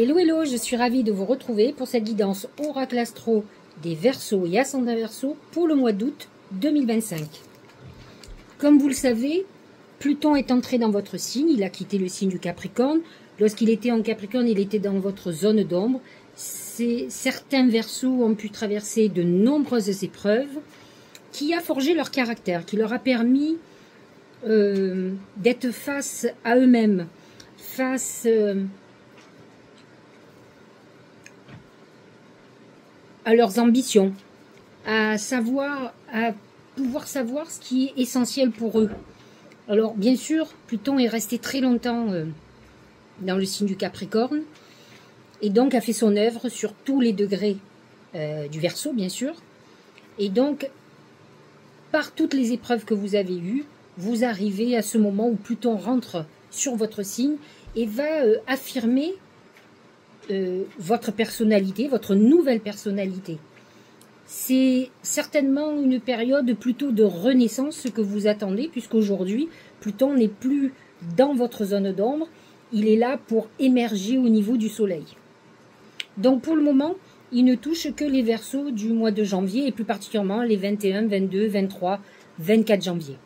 Hello hello, je suis ravie de vous retrouver pour cette guidance Oracle Astro des Verseaux et Ascendant Verseau pour le mois d'août 2025. Comme vous le savez, Pluton est entré dans votre signe, il a quitté le signe du Capricorne. Lorsqu'il était en Capricorne, il était dans votre zone d'ombre. Certains Verseaux ont pu traverser de nombreuses épreuves qui a forgé leur caractère, qui leur a permis d'être face à eux-mêmes, face à leurs ambitions, à pouvoir savoir ce qui est essentiel pour eux. Alors bien sûr, Pluton est resté très longtemps dans le signe du Capricorne et donc a fait son œuvre sur tous les degrés du Verseau, bien sûr. Et donc, par toutes les épreuves que vous avez eues, vous arrivez à ce moment où Pluton rentre sur votre signe et va affirmer votre personnalité, votre nouvelle personnalité. C'est certainement une période plutôt de renaissance que vous attendez, puisqu'aujourd'hui, Pluton n'est plus dans votre zone d'ombre, il est là pour émerger au niveau du soleil. Donc pour le moment, il ne touche que les Verseaux du mois de janvier, et plus particulièrement les 21, 22, 23, 24 janvier.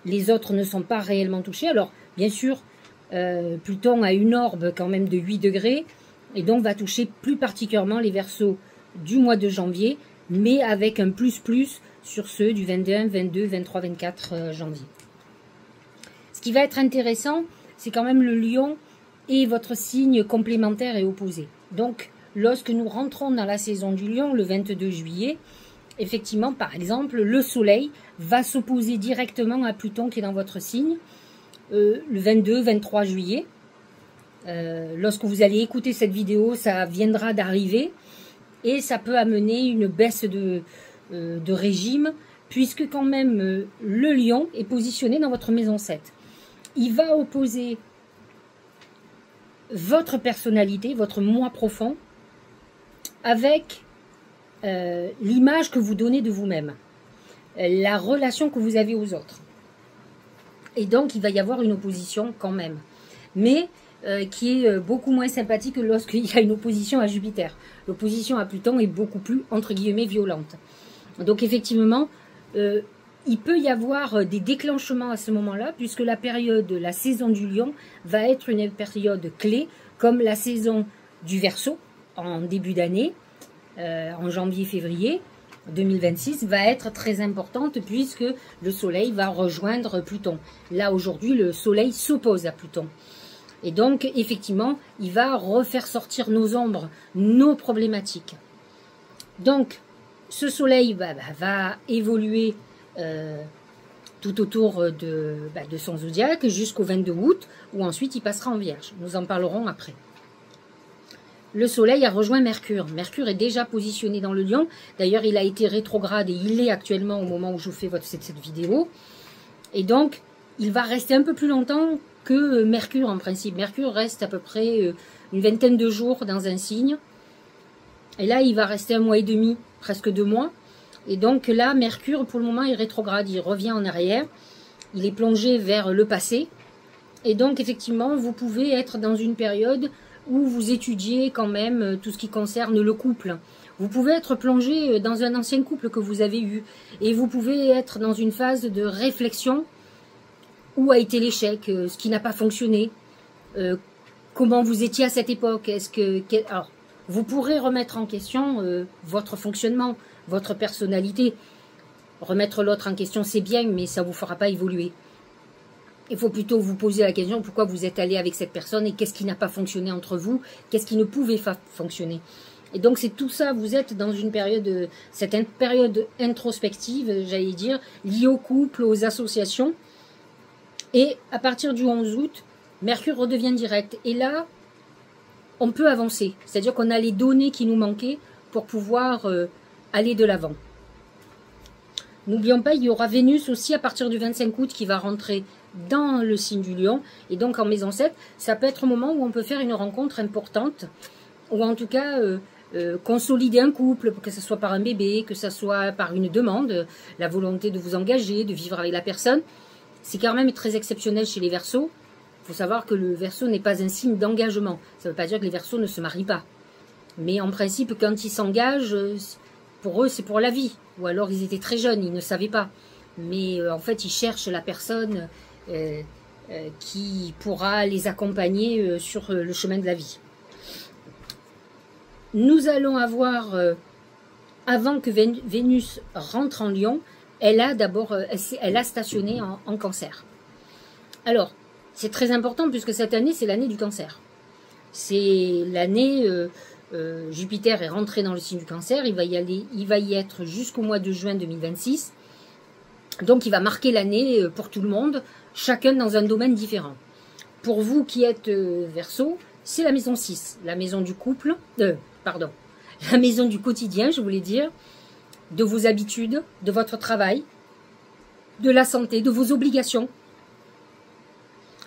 Les autres ne sont pas réellement touchés. Alors bien sûr, Pluton a une orbe quand même de 8 degrés, et donc va toucher plus particulièrement les Verseaux du mois de janvier, mais avec un plus sur ceux du 21, 22, 23, 24 janvier. Ce qui va être intéressant, c'est quand même le Lion et votre signe complémentaire et opposé. Donc, lorsque nous rentrons dans la saison du Lion, le 22 juillet, effectivement, par exemple, le Soleil va s'opposer directement à Pluton qui est dans votre signe, le 22, 23 juillet. Lorsque vous allez écouter cette vidéo, ça viendra d'arriver et ça peut amener une baisse de régime, puisque quand même le Lion est positionné dans votre maison 7. Il va opposer votre personnalité, votre moi profond, avec l'image que vous donnez de vous-même, la relation que vous avez aux autres. Et donc il va y avoir une opposition quand même, mais qui est beaucoup moins sympathique que lorsqu'il y a une opposition à Jupiter. L'opposition à Pluton est beaucoup plus, entre guillemets, violente. Donc effectivement, il peut y avoir des déclenchements à ce moment-là, puisque la saison du Lion va être une période clé, comme la saison du Verseau, en début d'année, en janvier-février 2026, va être très importante, puisque le Soleil va rejoindre Pluton. Là, aujourd'hui, le Soleil s'oppose à Pluton. Et donc, effectivement, il va refaire sortir nos ombres, nos problématiques. Donc, ce soleil va évoluer tout autour de son zodiaque jusqu'au 22 août, où ensuite il passera en Vierge. Nous en parlerons après. Le soleil a rejoint Mercure. Mercure est déjà positionné dans le Lion. D'ailleurs, il a été rétrograde et il est actuellement au moment où je vous fais cette vidéo. Et donc, il va rester un peu plus longtemps que Mercure en principe. Mercure reste à peu près une vingtaine de jours dans un signe. Et là, il va rester 1 mois et demi, presque 2 mois. Et donc là, Mercure, pour le moment, est rétrograde. Il revient en arrière. Il est plongé vers le passé. Et donc, effectivement, vous pouvez être dans une période où vous étudiez quand même tout ce qui concerne le couple. Vous pouvez être plongé dans un ancien couple que vous avez eu. Et vous pouvez être dans une phase de réflexion. Où a été l'échec, ce qui n'a pas fonctionné, comment vous étiez à cette époque. Alors, vous pourrez remettre en question votre fonctionnement, votre personnalité. Remettre l'autre en question, c'est bien, mais ça ne vous fera pas évoluer. Il faut plutôt vous poser la question pourquoi vous êtes allé avec cette personne et qu'est-ce qui n'a pas fonctionné entre vous, qu'est-ce qui ne pouvait pas fonctionner. Et donc c'est tout ça, vous êtes dans une période, cette période introspective, j'allais dire, liée au couple, aux associations. Et à partir du 11 août, Mercure redevient direct. Et là, on peut avancer. C'est-à-dire qu'on a les données qui nous manquaient pour pouvoir aller de l'avant. N'oublions pas, il y aura Vénus aussi à partir du 25 août qui va rentrer dans le signe du Lion. Et donc en maison 7, ça peut être un moment où on peut faire une rencontre importante. Ou en tout cas, consolider un couple, que ce soit par un bébé, que ce soit par une demande, la volonté de vous engager, de vivre avec la personne. C'est quand même très exceptionnel chez les Verseaux. faut savoir que le Verseau n'est pas un signe d'engagement. Ça ne veut pas dire que les Verseaux ne se marient pas. Mais en principe, quand ils s'engagent, pour eux, c'est pour la vie. Ou alors, ils étaient très jeunes, ils ne savaient pas. Mais en fait, ils cherchent la personne qui pourra les accompagner sur le chemin de la vie. Nous allons avoir, avant que Vénus rentre en Lion, elle a stationné en Cancer. Alors, c'est très important puisque cette année, c'est l'année du Cancer. C'est l'année, Jupiter est rentré dans le signe du Cancer, il va y être jusqu'au mois de juin 2026. Donc, il va marquer l'année pour tout le monde, chacun dans un domaine différent. Pour vous qui êtes Verseau, c'est la maison 6, la maison du couple, la maison du quotidien, je voulais dire, de vos habitudes, de votre travail, de la santé, de vos obligations.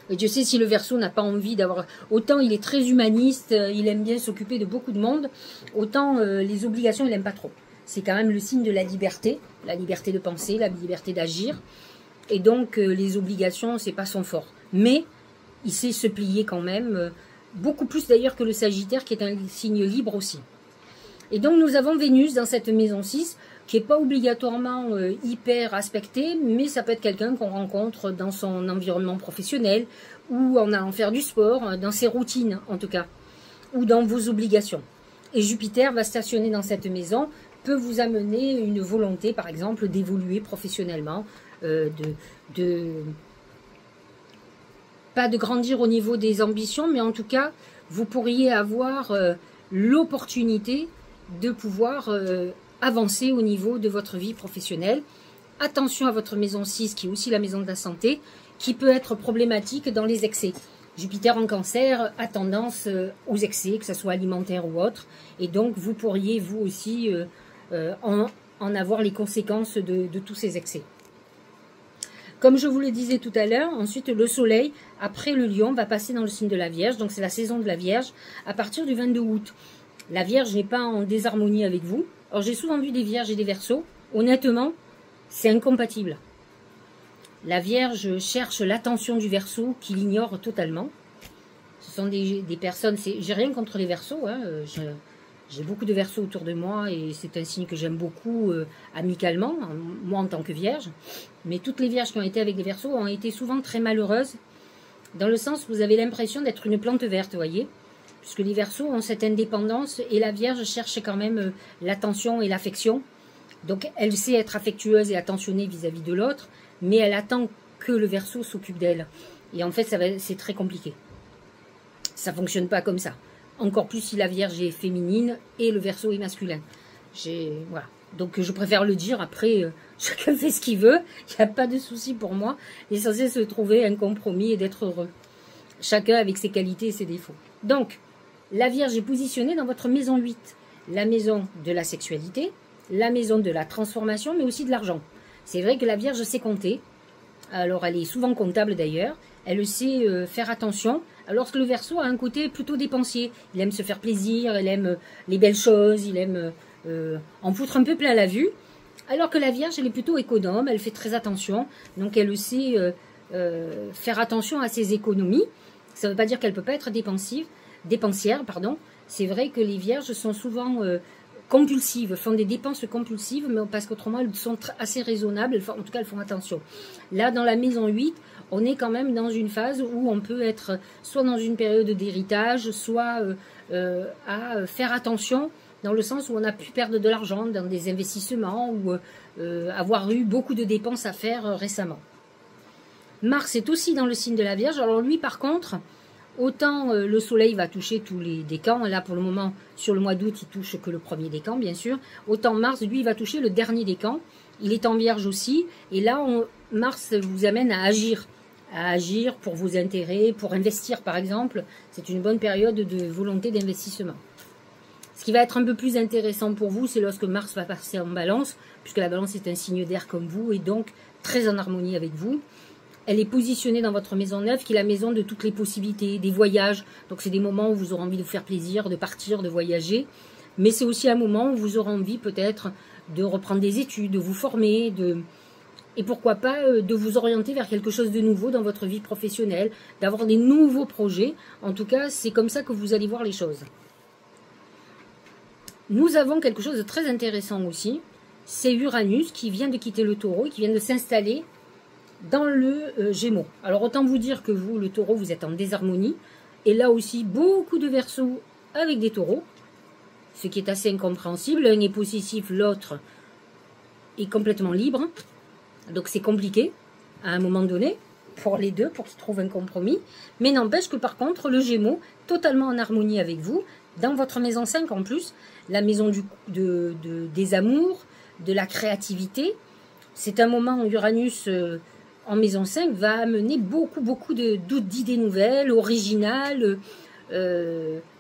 Et Dieu sait si le Verseau n'a pas envie d'avoir... Autant il est très humaniste, il aime bien s'occuper de beaucoup de monde, autant les obligations, il n'aime pas trop. C'est quand même le signe de la liberté de penser, la liberté d'agir. Et donc, les obligations, c'est pas son fort. Mais, il sait se plier quand même, beaucoup plus d'ailleurs que le Sagittaire, qui est un signe libre aussi. Et donc, nous avons Vénus dans cette maison 6, qui n'est pas obligatoirement hyper aspectée, mais ça peut être quelqu'un qu'on rencontre dans son environnement professionnel, ou en allant faire du sport, dans ses routines en tout cas, ou dans vos obligations. Et Jupiter va stationner dans cette maison, peut vous amener une volonté, par exemple, d'évoluer professionnellement, pas de grandir au niveau des ambitions, mais en tout cas, vous pourriez avoir l'opportunité de pouvoir avancer au niveau de votre vie professionnelle. Attention à votre maison 6, qui est aussi la maison de la santé, qui peut être problématique dans les excès. Jupiter en Cancer a tendance aux excès, que ce soit alimentaire ou autre, et donc vous pourriez vous aussi en avoir les conséquences de tous ces excès. Comme je vous le disais tout à l'heure, ensuite le Soleil, après le Lion, va passer dans le signe de la Vierge, donc c'est la saison de la Vierge, à partir du 22 août. La Vierge n'est pas en désharmonie avec vous. Alors j'ai souvent vu des Vierges et des Verseaux, honnêtement, c'est incompatible. La Vierge cherche l'attention du Verseau qu'il ignore totalement. Ce sont des personnes, j'ai rien contre les Verseaux, hein, j'ai beaucoup de Verseaux autour de moi et c'est un signe que j'aime beaucoup amicalement, moi en tant que Vierge. Mais toutes les Vierges qui ont été avec des Verseaux ont été souvent très malheureuses, dans le sens où vous avez l'impression d'être une plante verte, vous voyez, puisque les Verseaux ont cette indépendance et la Vierge cherche quand même l'attention et l'affection. Donc elle sait être affectueuse et attentionnée vis-à-vis de l'autre, mais elle attend que le Verseau s'occupe d'elle. Et en fait, c'est très compliqué. Ça ne fonctionne pas comme ça. Encore plus si la Vierge est féminine et le Verseau est masculin. Voilà. Donc je préfère le dire, après, chacun fait ce qu'il veut, il n'y a pas de souci pour moi. L'essentiel, c'est de trouver un compromis et d'être heureux. Chacun avec ses qualités et ses défauts. Donc, la Vierge est positionnée dans votre maison 8, la maison de la sexualité, la maison de la transformation, mais aussi de l'argent. C'est vrai que la Vierge sait compter, alors elle est souvent comptable d'ailleurs, elle sait faire attention, alors que le Verseau a un côté plutôt dépensier. Il aime se faire plaisir, il aime les belles choses, il aime en foutre un peu plein la vue, alors que la Vierge, elle est plutôt économe, elle fait très attention, donc elle sait faire attention à ses économies. Ça ne veut pas dire qu'elle ne peut pas être dépensière, pardon. C'est vrai que les Vierges sont souvent compulsives, font des dépenses compulsives, mais parce qu'autrement elles sont assez raisonnables, en tout cas elles font attention. Là, dans la maison 8, on est quand même dans une phase où on peut être soit dans une période d'héritage, soit à faire attention, dans le sens où on a pu perdre de l'argent dans des investissements ou avoir eu beaucoup de dépenses à faire récemment. Mars est aussi dans le signe de la Vierge. Alors lui, par contre, autant le Soleil va toucher tous les décans. Là, pour le moment, sur le mois d'août, il touche que le premier décan, bien sûr. Autant Mars, lui, il va toucher le dernier décan. Il est en Vierge aussi. Et là, Mars vous amène à agir pour vos intérêts, pour investir, par exemple. C'est une bonne période de volonté d'investissement. Ce qui va être un peu plus intéressant pour vous, c'est lorsque Mars va passer en Balance, puisque la Balance est un signe d'air comme vous, et donc très en harmonie avec vous. Elle est positionnée dans votre maison 9, qui est la maison de toutes les possibilités, des voyages. Donc c'est des moments où vous aurez envie de vous faire plaisir, de partir, de voyager. Mais c'est aussi un moment où vous aurez envie peut-être de reprendre des études, de vous former, et pourquoi pas de vous orienter vers quelque chose de nouveau dans votre vie professionnelle, d'avoir des nouveaux projets. En tout cas, c'est comme ça que vous allez voir les choses. Nous avons quelque chose de très intéressant aussi, c'est Uranus qui vient de quitter le Taureau et qui vient de s'installer dans le Gémeaux. Alors autant vous dire que vous, le Taureau, vous êtes en désharmonie, et là aussi beaucoup de Verseaux avec des Taureaux, ce qui est assez incompréhensible. L'un est possessif, l'autre est complètement libre. Donc c'est compliqué à un moment donné pour les deux, pour qu'ils trouvent un compromis. Mais n'empêche que par contre, le Gémeaux, totalement en harmonie avec vous, dans votre maison 5 en plus, la maison des amours, de la créativité. C'est un moment où Uranus en maison 5 va amener beaucoup d'idées nouvelles, originales,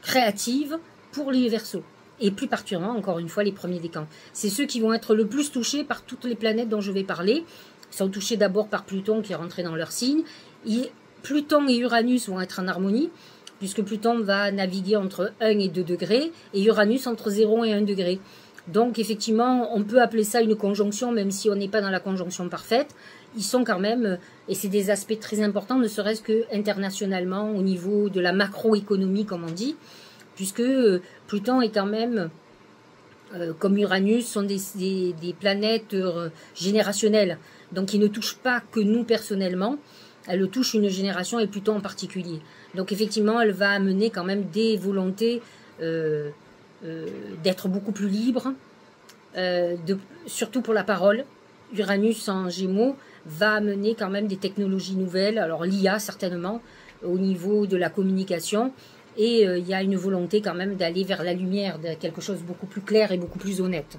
créatives pour les Verseaux. Et plus particulièrement, encore une fois, les premiers décans. C'est ceux qui vont être le plus touchés par toutes les planètes dont je vais parler. Ils sont touchés d'abord par Pluton qui est rentré dans leur signe. Pluton et Uranus vont être en harmonie, puisque Pluton va naviguer entre 1 et 2 degrés, et Uranus entre 0 et 1 degré. Donc effectivement, on peut appeler ça une conjonction, même si on n'est pas dans la conjonction parfaite. Ils sont quand même, et c'est des aspects très importants, ne serait-ce que internationalement, au niveau de la macroéconomie, comme on dit, puisque Pluton est quand même, comme Uranus, sont des planètes générationnelles. Donc, ils ne touchent pas que nous personnellement, elle touche une génération et Pluton en particulier. Donc, effectivement, elle va amener quand même des volontés d'être beaucoup plus libre, surtout pour la parole. Uranus en Gémeaux va amener quand même des technologies nouvelles, alors l'IA certainement, au niveau de la communication. Et il y a une volonté quand même d'aller vers la lumière, de quelque chose de beaucoup plus clair et beaucoup plus honnête.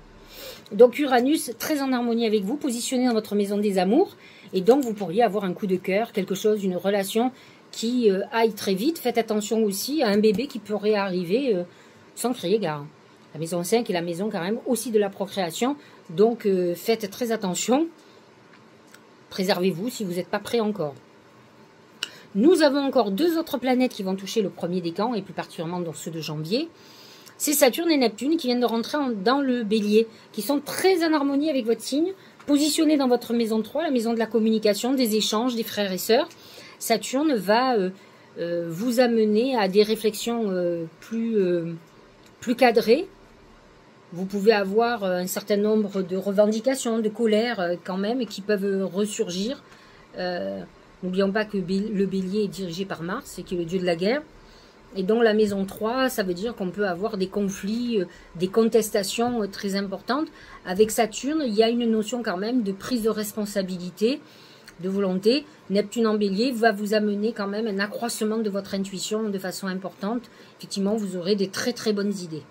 Donc Uranus, très en harmonie avec vous, positionné dans votre maison des amours. Et donc vous pourriez avoir un coup de cœur, quelque chose, une relation qui aille très vite. Faites attention aussi à un bébé qui pourrait arriver sans crier gare. La maison 5 est la maison quand même aussi de la procréation. Donc faites très attention. Préservez-vous si vous n'êtes pas prêt encore. Nous avons encore deux autres planètes qui vont toucher le premier décan, et plus particulièrement dans ceux de janvier. C'est Saturne et Neptune qui viennent de rentrer dans le Bélier, qui sont très en harmonie avec votre signe, positionnés dans votre maison 3, la maison de la communication, des échanges, des frères et sœurs. Saturne va vous amener à des réflexions plus cadrées. Vous pouvez avoir un certain nombre de revendications, de colères quand même, qui peuvent ressurgir. N'oublions pas que le Bélier est dirigé par Mars, qui est le dieu de la guerre. Et donc la maison 3, ça veut dire qu'on peut avoir des conflits, des contestations très importantes. Avec Saturne, il y a une notion quand même de prise de responsabilité, de volonté. Neptune en Bélier va vous amener quand même un accroissement de votre intuition de façon importante. Effectivement, vous aurez des très très bonnes idées.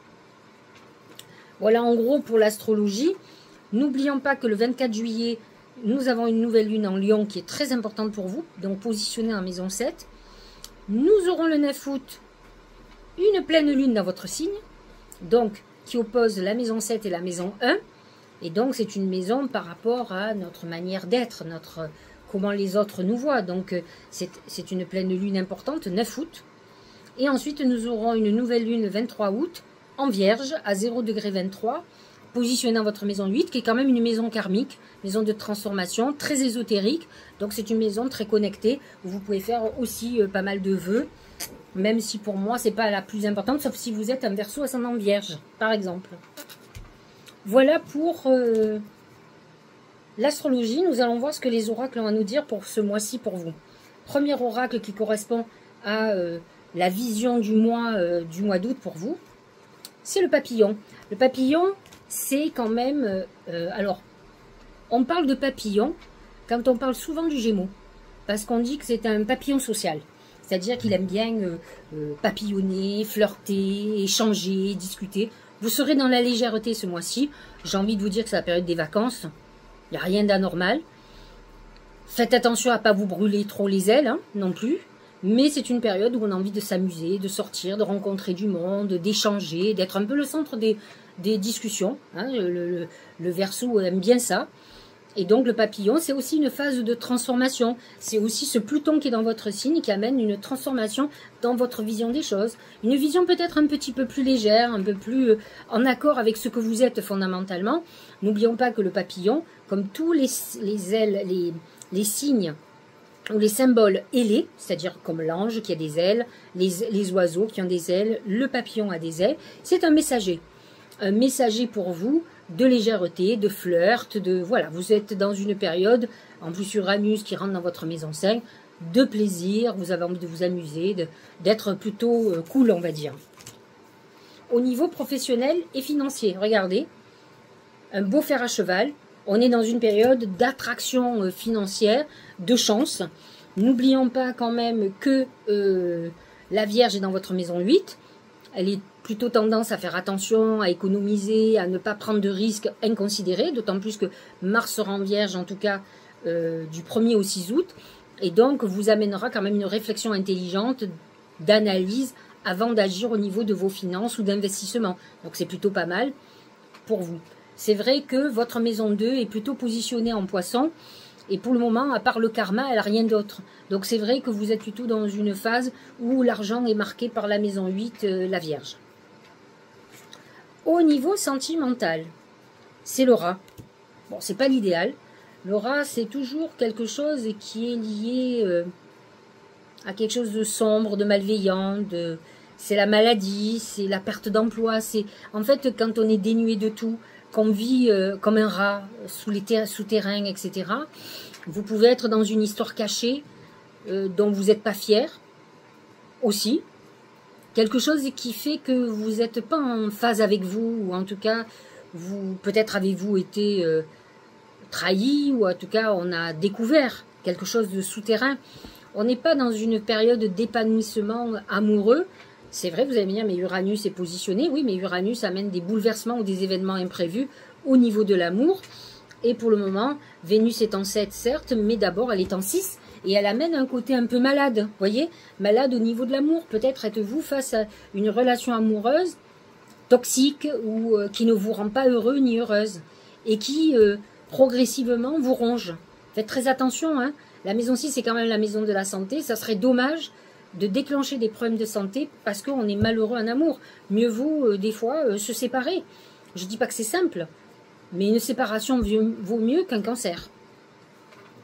Voilà en gros pour l'astrologie. N'oublions pas que le 24 juillet, nous avons une nouvelle lune en Lion qui est très importante pour vous, donc positionnée en maison 7. Nous aurons le 9 août une pleine lune dans votre signe, donc qui oppose la maison 7 et la maison 1. Et donc c'est une maison par rapport à notre manière d'être, comment les autres nous voient. Donc c'est une pleine lune importante, 9 août. Et ensuite nous aurons une nouvelle lune le 23 août en Vierge à 0°23, positionnée dans votre maison 8, qui est quand même une maison karmique, maison de transformation, très ésotérique. Donc c'est une maison très connectée, où vous pouvez faire aussi pas mal de vœux, même si pour moi, c'est pas la plus importante, sauf si vous êtes un Verseau ascendant Vierge, par exemple. Voilà pour l'astrologie. Nous allons voir ce que les oracles ont à nous dire pour ce mois-ci pour vous. Premier oracle qui correspond à la vision du mois d'août pour vous, c'est le papillon. Le papillon, c'est quand même... alors, on parle de papillon quand on parle souvent du Gémeaux, parce qu'on dit que c'est un papillon social. C'est-à-dire qu'il aime bien papillonner, flirter, échanger, discuter. Vous serez dans la légèreté ce mois-ci. J'ai envie de vous dire que c'est la période des vacances. Il n'y a rien d'anormal. Faites attention à ne pas vous brûler trop les ailes, hein, non plus. Mais c'est une période où on a envie de s'amuser, de sortir, de rencontrer du monde, d'échanger, d'être un peu le centre des discussions. Hein. Le Verseau aime bien ça. Et donc le papillon, c'est aussi une phase de transformation. C'est aussi ce Pluton qui est dans votre signe qui amène une transformation dans votre vision des choses. Une vision peut-être un petit peu plus légère, un peu plus en accord avec ce que vous êtes fondamentalement. N'oublions pas que le papillon, comme tous les ailes, les signes ou les symboles ailés, c'est-à-dire comme l'ange qui a des ailes, les oiseaux qui ont des ailes, le papillon a des ailes, c'est un messager. Un messager pour vous de légèreté, de flirt, voilà, vous êtes dans une période, en plus Uranus qui rentre dans votre maison 5, de plaisir, vous avez envie de vous amuser, d'être plutôt cool, on va dire. Au niveau professionnel et financier, regardez, un beau fer à cheval, on est dans une période d'attraction financière, de chance. N'oublions pas quand même que la Vierge est dans votre maison 8, elle est plutôt tendance à faire attention, à économiser, à ne pas prendre de risques inconsidérés, d'autant plus que Mars sera en Vierge, en tout cas du 1er au 6 août, et donc vous amènera quand même une réflexion intelligente, d'analyse, avant d'agir au niveau de vos finances ou d'investissement. Donc c'est plutôt pas mal pour vous. C'est vrai que votre maison 2 est plutôt positionnée en poisson, et pour le moment, à part le karma, elle n'a rien d'autre. Donc c'est vrai que vous êtes plutôt dans une phase où l'argent est marqué par la maison 8, la Vierge. Au niveau sentimental, c'est le rat. Bon, c'est pas l'idéal. Le rat, c'est toujours quelque chose qui est lié à quelque chose de sombre, de malveillant, c'est la maladie, c'est la perte d'emploi. C'est en fait quand on est dénué de tout, qu'on vit comme un rat sous les souterrains, etc. Vous pouvez être dans une histoire cachée dont vous n'êtes pas fier aussi. Quelque chose qui fait que vous n'êtes pas en phase avec vous, ou en tout cas, peut-être avez-vous été trahi, ou en tout cas, on a découvert quelque chose de souterrain. On n'est pas dans une période d'épanouissement amoureux. C'est vrai, vous allez me dire, mais Uranus est positionné. Oui, mais Uranus amène des bouleversements ou des événements imprévus au niveau de l'amour. Et pour le moment, Vénus est en 7, certes, mais d'abord, elle est en 6. Et elle amène un côté un peu malade, vous voyez, malade au niveau de l'amour. Peut-être êtes-vous face à une relation amoureuse toxique ou qui ne vous rend pas heureux ni heureuse et qui progressivement vous ronge. Faites très attention, hein. La maison 6, c'est quand même la maison de la santé. Ça serait dommage de déclencher des problèmes de santé parce qu'on est malheureux en amour. Mieux vaut, des fois, se séparer. Je ne dis pas que c'est simple, mais une séparation vaut mieux qu'un cancer.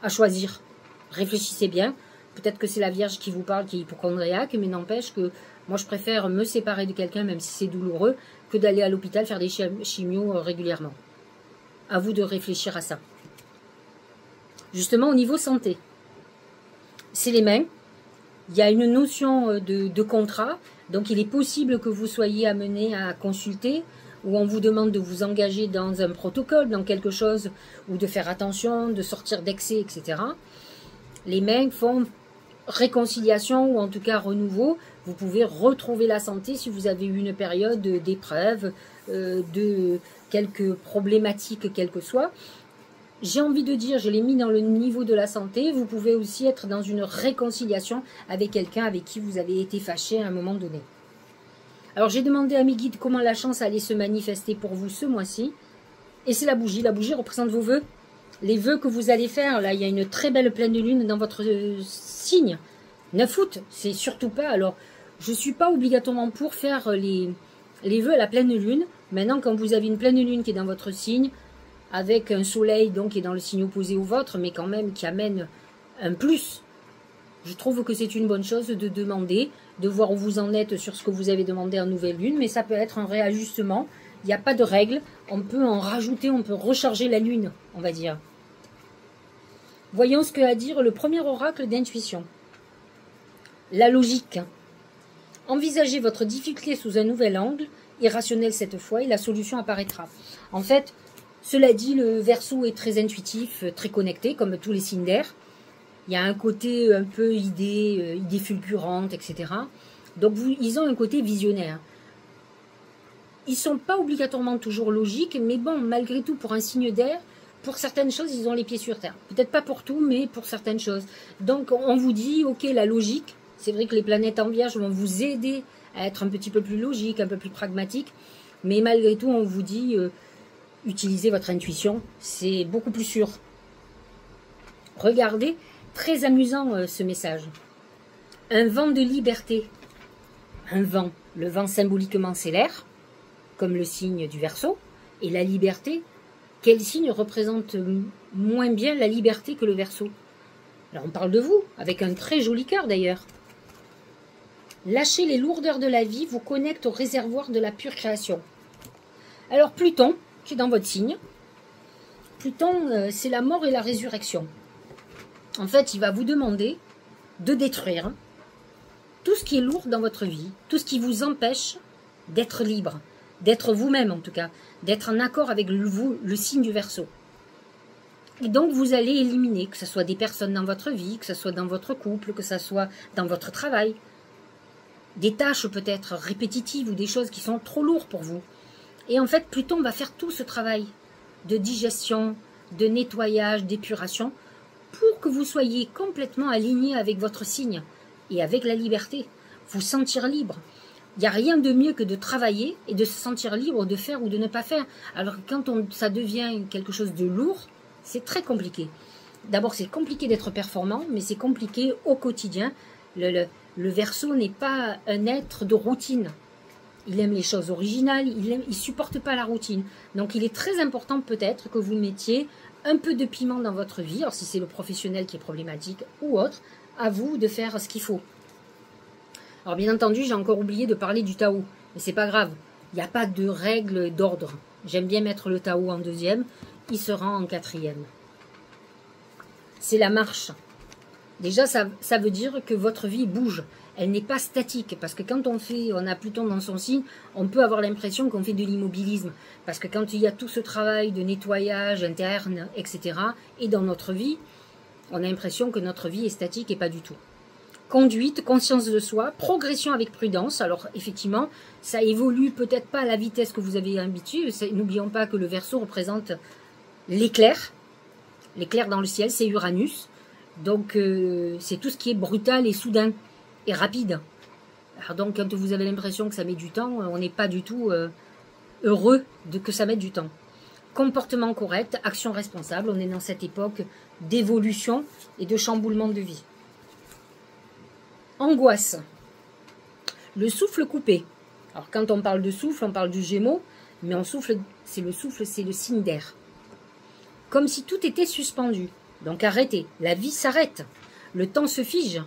À choisir. Réfléchissez bien. Peut-être que c'est la Vierge qui vous parle, qui est hypocondriaque, mais n'empêche que moi, je préfère me séparer de quelqu'un, même si c'est douloureux, que d'aller à l'hôpital faire des chimios régulièrement. À vous de réfléchir à ça. Justement, au niveau santé, c'est les mains. Il y a une notion de contrat, donc il est possible que vous soyez amené à consulter, où on vous demande de vous engager dans un protocole, dans quelque chose, ou de faire attention, de sortir d'excès, etc. Les mains font réconciliation, ou en tout cas renouveau. Vous pouvez retrouver la santé si vous avez eu une période d'épreuve, de quelques problématiques, quelles que soient. J'ai envie de dire, je l'ai mis dans le niveau de la santé, vous pouvez aussi être dans une réconciliation avec quelqu'un avec qui vous avez été fâché à un moment donné. Alors j'ai demandé à mes guides comment la chance allait se manifester pour vous ce mois-ci. Et c'est la bougie. La bougie représente vos vœux. Les vœux que vous allez faire, là il y a une très belle pleine lune dans votre signe. 9 août, c'est surtout pas, alors je ne suis pas obligatoirement pour faire les vœux à la pleine lune. Maintenant quand vous avez une pleine lune qui est dans votre signe, avec un soleil donc qui est dans le signe opposé au vôtre, mais quand même qui amène un plus. Je trouve que c'est une bonne chose de demander, de voir où vous en êtes sur ce que vous avez demandé en nouvelle lune, mais ça peut être un réajustement. Il n'y a pas de règle, on peut en rajouter, on peut recharger la lune, on va dire. Voyons ce que a à dire le premier oracle d'intuition. La logique. Envisagez votre difficulté sous un nouvel angle, irrationnel cette fois, et la solution apparaîtra. En fait, cela dit, le Verseau est très intuitif, très connecté, comme tous les signes d'air. Il y a un côté un peu idée fulgurante, etc. Donc, ils ont un côté visionnaire. Ils ne sont pas obligatoirement toujours logiques, mais bon, malgré tout, pour un signe d'air, pour certaines choses, ils ont les pieds sur terre. Peut-être pas pour tout, mais pour certaines choses. Donc, on vous dit, ok, la logique, c'est vrai que les planètes en Vierge vont vous aider à être un petit peu plus logique, un peu plus pragmatique, mais malgré tout, on vous dit... utilisez votre intuition, c'est beaucoup plus sûr. Regardez, très amusant ce message. Un vent de liberté. Un vent. Le vent symboliquement c'est l'air, comme le signe du Verseau. Et la liberté, quel signe représente moins bien la liberté que le Verseau? Alors on parle de vous, avec un très joli cœur d'ailleurs. Lâcher les lourdeurs de la vie vous connecte au réservoir de la pure création. Alors Pluton, qui est dans votre signe, Pluton, c'est la mort et la résurrection. En fait, il va vous demander de détruire tout ce qui est lourd dans votre vie, tout ce qui vous empêche d'être libre, d'être vous-même en tout cas, d'être en accord avec le signe du Verseau. Et donc vous allez éliminer, que ce soit des personnes dans votre vie, que ce soit dans votre couple, que ce soit dans votre travail, des tâches peut-être répétitives ou des choses qui sont trop lourdes pour vous. Et en fait, Pluton va faire tout ce travail de digestion, de nettoyage, d'épuration, pour que vous soyez complètement aligné avec votre signe et avec la liberté, vous sentir libre. Il n'y a rien de mieux que de travailler et de se sentir libre de faire ou de ne pas faire. Alors que quand ça devient quelque chose de lourd, c'est très compliqué. D'abord, c'est compliqué d'être performant, mais c'est compliqué au quotidien. Le Verseau n'est pas un être de routine. Il aime les choses originales, il ne supporte pas la routine. Donc il est très important peut-être que vous mettiez un peu de piment dans votre vie. Alors si c'est le professionnel qui est problématique ou autre, à vous de faire ce qu'il faut. Alors bien entendu, j'ai encore oublié de parler du Tao. Mais c'est pas grave, il n'y a pas de règle d'ordre. J'aime bien mettre le Tao en deuxième, il se rend en quatrième. C'est la marche. Déjà, ça veut dire que votre vie bouge. Elle n'est pas statique, parce que quand on a Pluton dans son signe, on peut avoir l'impression qu'on fait de l'immobilisme. Parce que quand il y a tout ce travail de nettoyage interne, etc., et dans notre vie, on a l'impression que notre vie est statique et pas du tout. Conduite, conscience de soi, progression avec prudence. Alors effectivement, ça évolue peut-être pas à la vitesse que vous avez l'habitude. N'oublions pas que le Verseau représente l'éclair. L'éclair dans le ciel, c'est Uranus. Donc c'est tout ce qui est brutal et soudain et rapide. Alors donc quand vous avez l'impression que ça met du temps, on n'est pas du tout heureux de que ça mette du temps. Comportement correct, action responsable, on est dans cette époque d'évolution et de chamboulement de vie. Angoisse. Le souffle coupé. Alors quand on parle de souffle, on parle du Gémeaux, mais on souffle, c'est le souffle, c'est le signe d'air. Comme si tout était suspendu. Donc arrêtez, la vie s'arrête, le temps se fige.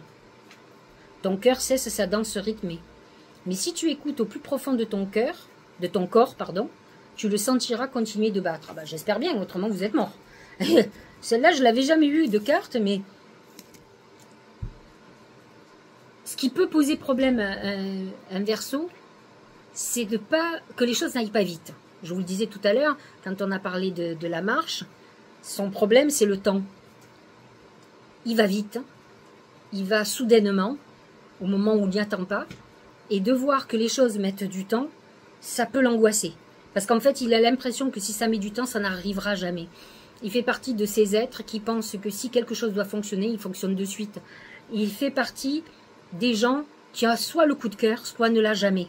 Ton cœur cesse sa danse rythmée. Mais si tu écoutes au plus profond de ton cœur, de ton corps, pardon, tu le sentiras continuer de battre. Ah bah, j'espère bien, autrement vous êtes mort. Celle-là, je ne l'avais jamais vue de carte, mais ce qui peut poser problème à un Verseau, c'est de pas que les choses n'aillent pas vite. Je vous le disais tout à l'heure, quand on a parlé de la marche, son problème, c'est le temps. Il va vite, il va soudainement, au moment où il n'y attend pas, et de voir que les choses mettent du temps, ça peut l'angoisser. Parce qu'en fait, il a l'impression que si ça met du temps, ça n'arrivera jamais. Il fait partie de ces êtres qui pensent que si quelque chose doit fonctionner, il fonctionne de suite. Il fait partie des gens qui ont soit le coup de cœur, soit ne l'a jamais.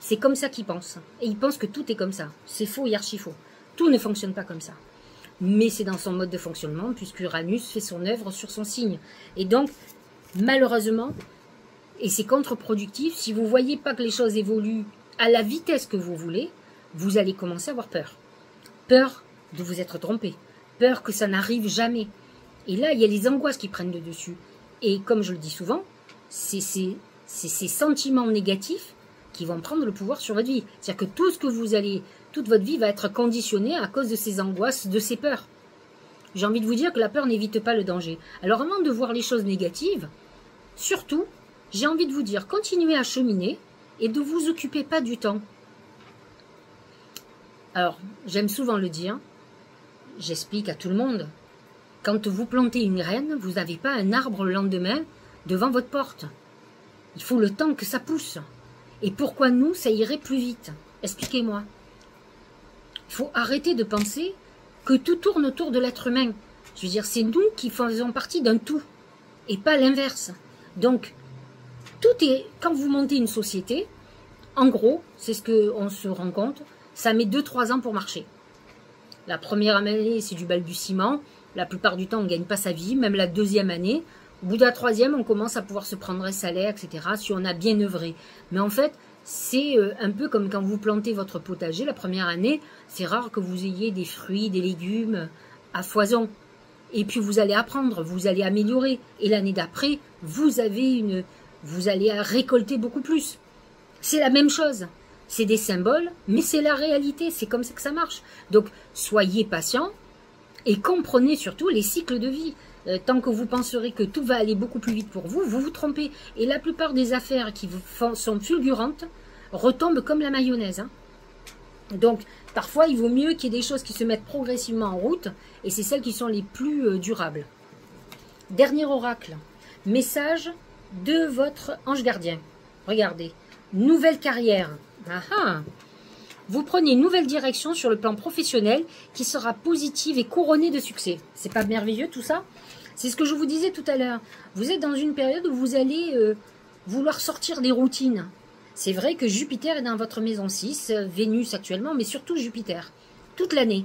C'est comme ça qu'ils pensent. Et ils pensent que tout est comme ça. C'est faux et archi faux. Tout ne fonctionne pas comme ça. Mais c'est dans son mode de fonctionnement, puisque Uranus fait son œuvre sur son signe. Et donc, malheureusement, et c'est contre-productif, si vous ne voyez pas que les choses évoluent à la vitesse que vous voulez, vous allez commencer à avoir peur. Peur de vous être trompé. Peur que ça n'arrive jamais. Et là, il y a les angoisses qui prennent le dessus. Et comme je le dis souvent, c'est ces sentiments négatifs qui vont prendre le pouvoir sur votre vie. C'est-à-dire que tout ce que vous allez, toute votre vie va être conditionnée à cause de ces angoisses, de ces peurs. J'ai envie de vous dire que la peur n'évite pas le danger. Alors avant de voir les choses négatives, surtout, j'ai envie de vous dire, continuez à cheminer et ne vous occupez pas du temps. Alors, j'aime souvent le dire, j'explique à tout le monde, quand vous plantez une graine, vous n'avez pas un arbre le lendemain devant votre porte. Il faut le temps que ça pousse. Et pourquoi nous, ça irait plus vite? Expliquez-moi. Il faut arrêter de penser que tout tourne autour de l'être humain. Je veux dire, c'est nous qui faisons partie d'un tout, et pas l'inverse. Donc, tout est, quand vous montez une société, en gros, c'est ce qu'on se rend compte, ça met 2-3 ans pour marcher. La première année, c'est du balbutiement, La plupart du temps, on ne gagne pas sa vie, même la deuxième année. Au bout de la troisième, on commence à pouvoir se prendre un salaire, etc., si on a bien œuvré. Mais en fait, c'est un peu comme quand vous plantez votre potager la première année, c'est rare que vous ayez des fruits, des légumes à foison. Et puis vous allez apprendre, vous allez améliorer. Et l'année d'après, vous allez récolter beaucoup plus. C'est la même chose. C'est des symboles, mais c'est la réalité. C'est comme ça que ça marche. Donc, soyez patient et comprenez surtout les cycles de vie. Tant que vous penserez que tout va aller beaucoup plus vite pour vous, vous vous trompez. Et la plupart des affaires qui sont fulgurantes retombent comme la mayonnaise. Hein. Donc, parfois, il vaut mieux qu'il y ait des choses qui se mettent progressivement en route, et c'est celles qui sont les plus durables. Dernier oracle. Message de votre ange gardien. Regardez. Nouvelle carrière. Ah ah. Vous prenez une nouvelle direction sur le plan professionnel qui sera positive et couronnée de succès. C'est pas merveilleux tout ça? C'est ce que je vous disais tout à l'heure. Vous êtes dans une période où vous allez vouloir sortir des routines. C'est vrai que Jupiter est dans votre maison 6, Vénus actuellement, mais surtout Jupiter, toute l'année.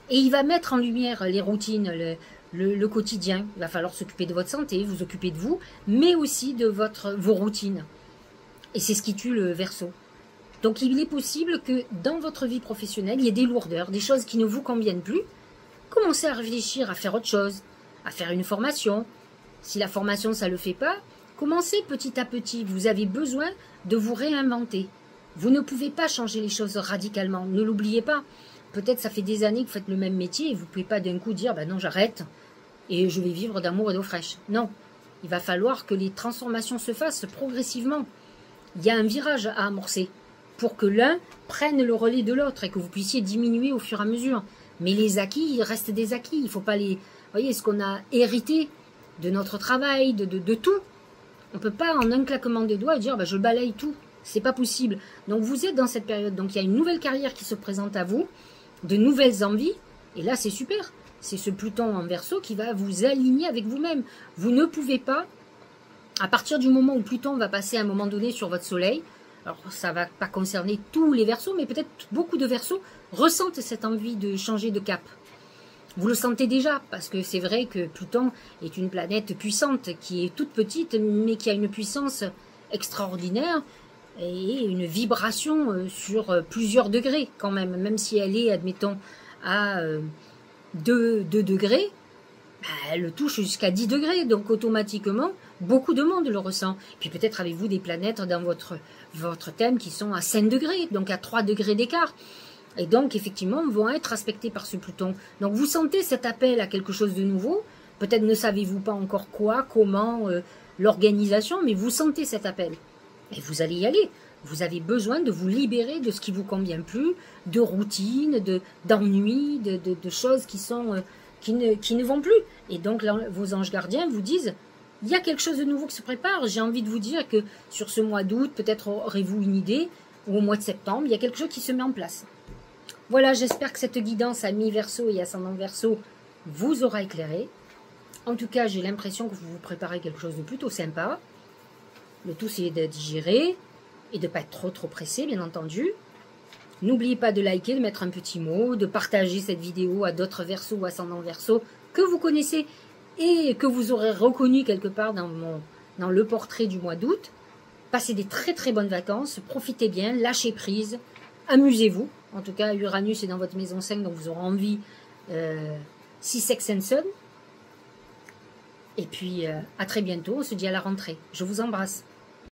Et il va mettre en lumière les routines, le quotidien. Il va falloir s'occuper de votre santé, vous occuper de vous, mais aussi de vos routines. Et c'est ce qui tue le Verseau. Donc il est possible que dans votre vie professionnelle, il y ait des lourdeurs, des choses qui ne vous conviennent plus. Commencez à réfléchir à faire autre chose, à faire une formation. Si la formation, ça ne le fait pas, commencez petit à petit. Vous avez besoin de vous réinventer. Vous ne pouvez pas changer les choses radicalement. Ne l'oubliez pas. Peut-être ça fait des années que vous faites le même métier et vous ne pouvez pas d'un coup dire non, j'arrête et je vais vivre d'amour et d'eau fraîche. Non, il va falloir que les transformations se fassent progressivement. Il y a un virage à amorcer pour que l'un prenne le relais de l'autre et que vous puissiez diminuer au fur et à mesure. Mais les acquis, ils restent des acquis. Il ne faut pas les... Vous voyez, ce qu'on a hérité de notre travail, de tout. On ne peut pas en un claquement des doigts dire je balaye tout. C'est pas possible. Donc vous êtes dans cette période. Donc il y a une nouvelle carrière qui se présente à vous, de nouvelles envies. Et là, c'est super. C'est ce Pluton en Verseau qui va vous aligner avec vous-même. Vous ne pouvez pas, à partir du moment où Pluton va passer à un moment donné sur votre Soleil, alors ça ne va pas concerner tous les Verseaux, mais peut-être beaucoup de Verseaux ressentent cette envie de changer de cap. Vous le sentez déjà, parce que c'est vrai que Pluton est une planète puissante, qui est toute petite, mais qui a une puissance extraordinaire et une vibration sur plusieurs degrés quand même si elle est, admettons, à 2 degrés, elle touche jusqu'à 10 degrés, donc automatiquement, beaucoup de monde le ressent. Puis peut-être avez-vous des planètes dans votre thème qui sont à 5 degrés, donc à 3 degrés d'écart. Et donc, effectivement, vont être aspectés par ce Pluton. Donc, vous sentez cet appel à quelque chose de nouveau. Peut-être ne savez-vous pas encore quoi, comment, l'organisation, mais vous sentez cet appel. Et vous allez y aller. Vous avez besoin de vous libérer de ce qui vous convient plus, de routine, d'ennui, de choses qui ne vont plus. Et donc, là, vos anges gardiens vous disent, il y a quelque chose de nouveau qui se prépare. J'ai envie de vous dire que sur ce mois d'août, peut-être aurez-vous une idée, ou au mois de septembre, il y a quelque chose qui se met en place. Voilà, j'espère que cette guidance à mi-Verseau et ascendant Verseau vous aura éclairé. En tout cas, j'ai l'impression que vous vous préparez quelque chose de plutôt sympa. Le tout, c'est de digérer et de ne pas être trop pressé, bien entendu. N'oubliez pas de liker, de mettre un petit mot, de partager cette vidéo à d'autres Verseaux ou ascendants Verseau que vous connaissez et que vous aurez reconnu quelque part dans le portrait du mois d'août. Passez des très très bonnes vacances, profitez bien, lâchez prise, amusez-vous. En tout cas, Uranus est dans votre maison 5, donc vous aurez envie 6 Sex and Sun. Et puis, à très bientôt, on se dit à la rentrée. Je vous embrasse.